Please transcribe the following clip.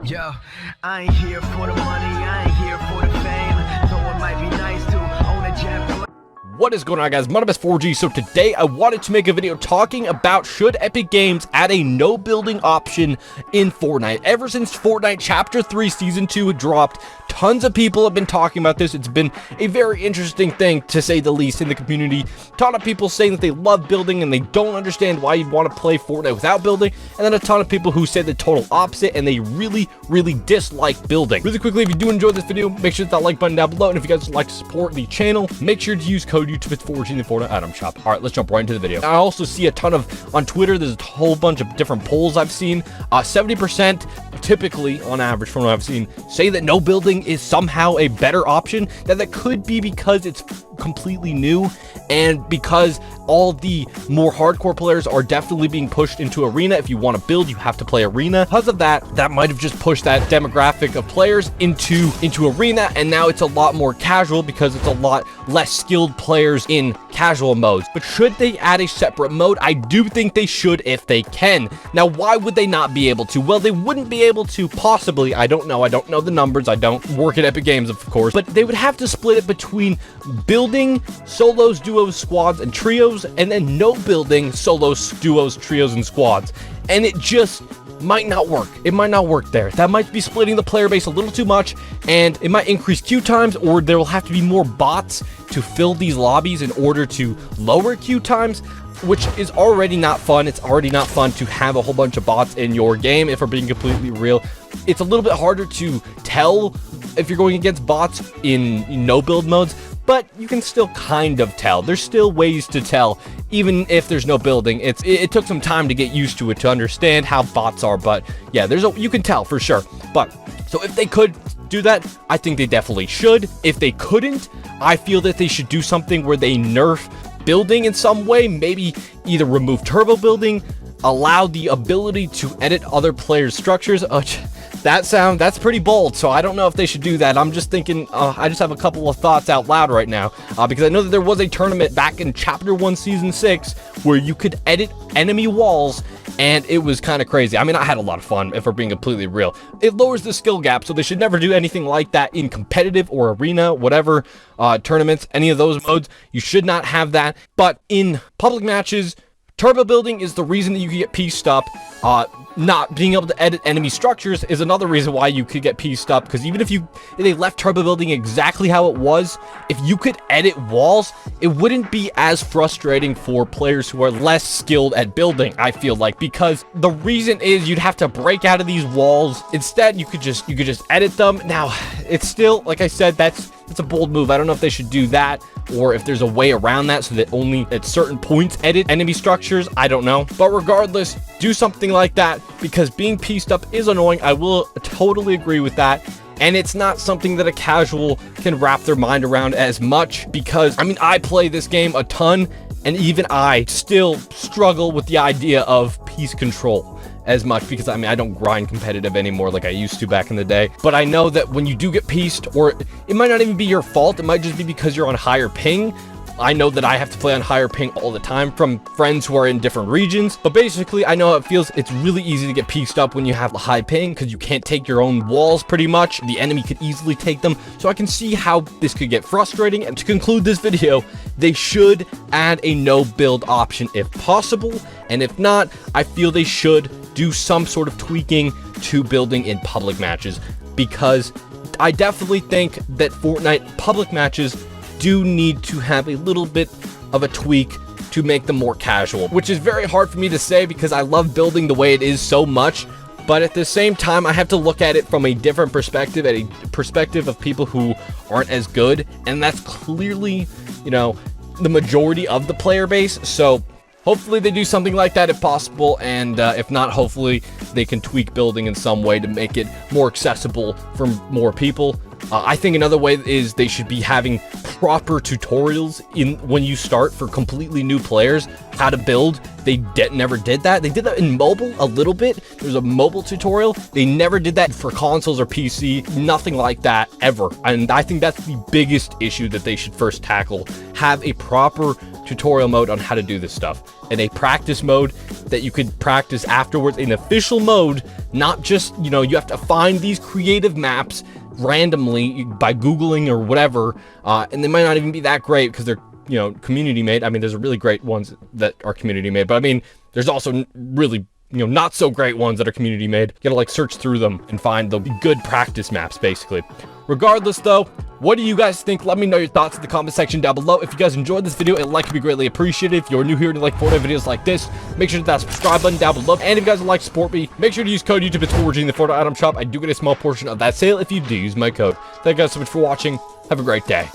Yo, I ain't here for the money, I ain't here for the fame. Though it might be nice to own a jet. What is going on, guys? My name is 4G. So today I wanted to make a video talking about should Epic Games add a no building option in Fortnite. Ever since Fortnite Chapter 3 Season 2 dropped, tons of people have been talking about this. It's been a very interesting thing, to say the least, in the community. A ton of people saying that they love building and they don't understand why you'd want to play Fortnite without building, and then a ton of people who say the total opposite and they really dislike building. Really quickly, if you do enjoy this video, make sure to hit that like button down below, and if you guys would like to support the channel, make sure to use code YouTube at 4G in the Fortnite item shop. All right, let's jump right into the video. I also see a ton of, on Twitter, there's a whole bunch of different polls I've seen. 70% typically, on average from what I've seen, say that no building is somehow a better option. That could be because it's completely new, and because all the more hardcore players are definitely being pushed into arena. If you want to build, you have to play arena. Because of that, that might have just pushed that demographic of players into arena, and now it's a lot more casual because it's a lot less skilled players in casual modes. But should they add a separate mode? I do think they should if they can. Now, why would they not be able to? Well, they wouldn't be able to, possibly. I don't know the numbers. I don't work at Epic Games, of course, but they would have to split it between building solos, duos, squads, and trios, and then no building solos, duos, trios, and squads. And it just might not work. It might not work there. That might be splitting the player base a little too much, and it might increase queue times, or there will have to be more bots to fill these lobbies in order to lower queue times, which is already not fun. It's already not fun to have a whole bunch of bots in your game, if we're being completely real. It's a little bit harder to tell if you're going against bots in no build modes, but you can still kind of tell. There's still ways to tell, even if there's no building. It took some time to get used to it, to understand how bots are, but yeah, you can tell for sure. But so if they could do that, I think they definitely should. If they couldn't, I feel that they should do something where they nerf building in some way. Maybe either remove turbo building, allow the ability to edit other players' structures. That's pretty bold, so I don't know if they should do that. I'm just thinking, I just have a couple of thoughts out loud right now, because I know that there was a tournament back in Chapter 1 Season 6 where you could edit enemy walls, and it was kind of crazy. I mean, I had a lot of fun, if we're being completely real. It lowers the skill gap, so they should never do anything like that in competitive or arena, whatever, tournaments, any of those modes. You should not have that, but in public matches, turbo building is the reason that you can get pieced up. Not being able to edit enemy structures is another reason why you could get pieced up, because even if they left turbo building exactly how it was, if you could edit walls, it wouldn't be as frustrating for players who are less skilled at building, I feel like, because the reason is you'd have to break out of these walls. Instead, you could just edit them. Now, it's still, like I said, it's a bold move. I don't know if they should do that, or if there's a way around that so that only at certain points edit enemy structures. I don't know. But regardless, do something like that, because being pieced up is annoying. I will totally agree with that. And it's not something that a casual can wrap their mind around as much, because, I mean, I play this game a ton, and even I still struggle with the idea of piece control as much, because I mean, I don't grind competitive anymore like I used to back in the day. But I know that when you do get pieced, or it might not even be your fault, it might just be because you're on higher ping. I know that I have to play on higher ping all the time from friends who are in different regions, but basically I know how it feels. It's really easy to get pieced up when you have a high ping, because you can't take your own walls pretty much. The enemy could easily take them, so I can see how this could get frustrating. And to conclude this video, they should add a no build option if possible, and if not, I feel they should do some sort of tweaking to building in public matches, because I definitely think that Fortnite public matches do need to have a little bit of a tweak to make them more casual, which is very hard for me to say because I love building the way it is so much. But at the same time, I have to look at it from a different perspective, at a perspective of people who aren't as good, and that's clearly, you know, the majority of the player base. So hopefully they do something like that if possible, and if not, hopefully they can tweak building in some way to make it more accessible for more people. I think another way is they should be having proper tutorials when you start for completely new players, how to build. They never did that. They did that in mobile a little bit. There's a mobile tutorial. They never did that for consoles or PC. Nothing like that ever. And I think that's the biggest issue that they should first tackle. Have a proper tutorial mode on how to do this stuff, and a practice mode that you could practice afterwards, in official mode, not just, you know, you have to find these creative maps randomly by Googling or whatever, and they might not even be that great because they're, you know, community made. I mean, there's really great ones that are community made, but I mean, there's also really, you know, not so great ones that are community made. You gotta like search through them and find the good practice maps, basically. Regardless though, what do you guys think? Let me know your thoughts in the comment section down below. If you guys enjoyed this video, a like would be greatly appreciated. If you're new here and you like Fortnite videos like this, make sure to hit that subscribe button down below. And if you guys would like to support me, make sure to use code YouTube. It's 4G in the Fortnite item shop. I do get a small portion of that sale if you do use my code. Thank you guys so much for watching. Have a great day.